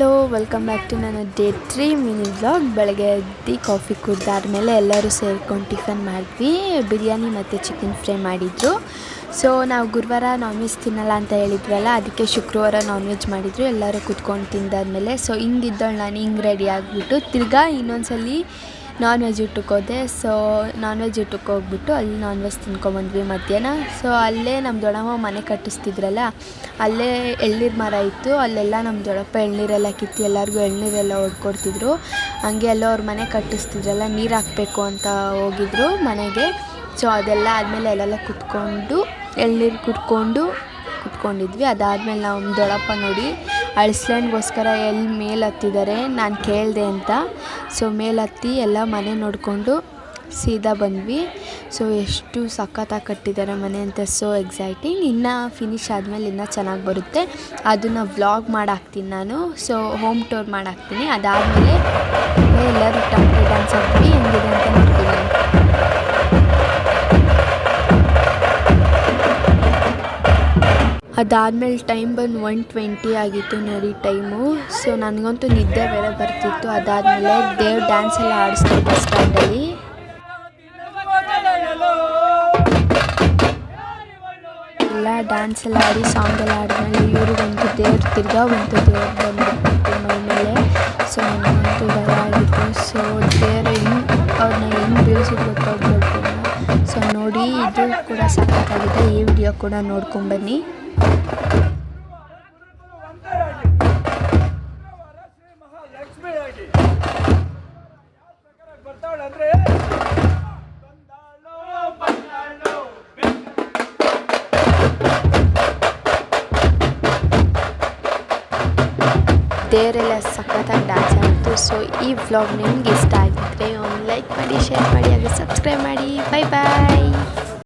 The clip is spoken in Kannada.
ಹಲೋ, ವೆಲ್ಕಮ್ ಬ್ಯಾಕ್ ಟು ನನ್ನ ಡೇ 3 ಮಿನಿ ವ್ಲಾಗ್. ಬೆಳಗ್ಗೆ ಎದ್ದು ಕಾಫಿ ಕುಡ್ದಾದ್ಮೇಲೆ ಎಲ್ಲರೂ ಸೇರ್ಕೊಂಡು ಟಿಫನ್ ಮಾಡಿದ್ವಿ. ಬಿರಿಯಾನಿ ಮತ್ತು ಚಿಕನ್ ಫ್ರೈ ಮಾಡಿದರು. ಸೊ ನಾವು ಗುರುವಾರ ನಾನ್ ವೆಜ್ ತಿನ್ನಲ್ಲ ಅಂತ ಹೇಳಿದ್ವಲ್ಲ, ಅದಕ್ಕೆ ಶುಕ್ರವಾರ ನಾನ್ ವೆಜ್ ಮಾಡಿದರು. ಎಲ್ಲರೂ ಕುತ್ಕೊಂಡು ತಿಂದಾದ್ಮೇಲೆ ಹಿಂಗಿದ್ದಳು ನಾನು ಹಿಂಗೆ ರೆಡಿ ಆಗಿಬಿಟ್ಟು ತಿರ್ಗಾ ಇನ್ನೊಂದ್ಸಲಿ ನಾನ್ ವೆಜ್ ಊಟಕ್ಕೆ ಹೋದೆ. ಸೊ ನಾನ್ ವೆಜ್ ಊಟಕ್ಕೆ ಹೋಗ್ಬಿಟ್ಟು ಅಲ್ಲಿ ನಾನ್ ವೆಜ್ ತಿನ್ಕೊಂಬಂದ್ವಿ ಮಧ್ಯಾಹ್ನ. ಸೊ ಅಲ್ಲೇ ನಮ್ಮ ದೊಡ್ಡಮ್ಮ ಮನೆ ಕಟ್ಟಿಸ್ತಿದ್ರಲ್ಲ, ಅಲ್ಲೇ ಎಳ್ನೀರು ಮರ ಇತ್ತು. ಅಲ್ಲೆಲ್ಲ ನಮ್ಮ ದೊಡ್ಡಪ್ಪ ಎಳ್ನೀರೆಲ್ಲ ಕಿತ್ತು ಎಲ್ಲರಿಗೂ ಎಳ್ನೀರೆಲ್ಲ ಹೊಡ್ಕೊಡ್ತಿದ್ರು. ಹಂಗೆ ಎಲ್ಲೋ ಅವ್ರ ಮನೆ ಕಟ್ಟಿಸ್ತಿದ್ರಲ್ಲ, ನೀರು ಹಾಕಬೇಕು ಅಂತ ಹೋಗಿದ್ರು ಮನೆಗೆ. ಸೊ ಅದೆಲ್ಲ ಆದಮೇಲೆ ಅಲ್ಲೆಲ್ಲ ಕುತ್ಕೊಂಡು ಎಳ್ನೀರು ಕುತ್ಕೊಂಡಿದ್ವಿ. ಅದಾದಮೇಲೆ ನಮ್ಮ ದೊಡ್ಡಪ್ಪ ನೋಡಿ ಐಸ್ಲ್ಯಾಂಡ್ಗೋಸ್ಕರ ಎಲ್ಲಿ ಮೇಲೆ ಹತ್ತಿದ್ದಾರೆ, ನಾನು ಕೇಳಿದೆ ಅಂತ. ಸೊ ಮೇಲೆ ಹತ್ತಿ ಎಲ್ಲ ಮನೆ ನೋಡಿಕೊಂಡು ಸೀದಾ ಬಂದ್ವಿ. ಸೊ ಎಷ್ಟು ಸಖತ್ತಾಗಿ ಕಟ್ಟಿದ್ದಾರೆ ಮನೆ ಅಂತ, ಸೋ ಎಕ್ಸೈಟಿಂಗ್. ಇನ್ನು ಫಿನಿಶ್ ಆದಮೇಲೆ ಇನ್ನೂ ಚೆನ್ನಾಗಿ ಬರುತ್ತೆ, ಅದನ್ನು ವ್ಲಾಗ್ ಮಾಡಾಕ್ತೀನಿ ನಾನು. ಸೊ ಹೋಮ್ ಟೂರ್ ಮಾಡಾಕ್ತೀನಿ. ಅದಾದಮೇಲೆ ಎಲ್ಲರೂ ಟಂಪೆ ಡ್ಯಾನ್ಸ್ ಹಾಕ್ತೀವಿ, ಹೆಂಗಿದೆ ಅಂತ ನೋಡ್ತೀನಿ. ಅದಾದಮೇಲೆ ಟೈಮ್ ಬಂದು 1:20 ಆಗಿತ್ತು ನೋಡಿ ಟೈಮು. ಸೊ ನನಗಂತೂ ನಿದ್ದೆ ಬೇರೆ ಬರ್ತಿತ್ತು. ಅದಾದಮೇಲೆ ದೇವ್ರ ಡ್ಯಾನ್ಸ್ ಎಲ್ಲ ಆಡಿಸ್ತೀವಿ ಬಸ್ ಸ್ಟ್ಯಾಂಡಲ್ಲಿ. ಎಲ್ಲ ಡ್ಯಾನ್ಸ್ ಎಲ್ಲ ಆಡಿ ಸಾಂಗ್ ಎಲ್ಲ ಆಡಿದ್ಮೇಲೆ ಇವ್ರಿಗಂತೂ ದೇವ್ರು ತಿರ್ಗಾ ದೇವ್ರು ಬಂದುಬಿಟ್ಟು ಮೈ ಮೇಲೆ. ಸೊ ನನಗಂತೂ ಭಯ ಆಗಿತ್ತು. ಸೊ ದೇವ್ರು ಅವ್ರನ್ನ ಹೆಂಗೆ ಬೀಳಿಸಿದ್ದು ಗೊತ್ತಾಗ್ಬಿಡ್ತೀನಿ. ಸೊ ನೋಡಿ, ಇದು ಕೂಡ ಸಖತ್ತಾಗಿದೆ. ಈ ವಿಡಿಯೋ ಕೂಡ ನೋಡ್ಕೊಂಬನ್ನಿ. ದೇವರೆಲ್ಲ ಸಖತ್ತಾಗಿ ಡ್ಯಾನ್ಸ್ ಆಯಿತು. ಸೊ ಈ ವ್ಲಾಗ್ ನಿಮ್ಗೆ ಇಷ್ಟ ಆಗಿದ್ದರೆ ಒಂದು ಲೈಕ್ ಮಾಡಿ, ಶೇರ್ ಮಾಡಿ, ಹಾಗೆ ಸಬ್ಸ್ಕ್ರೈಬ್ ಮಾಡಿ.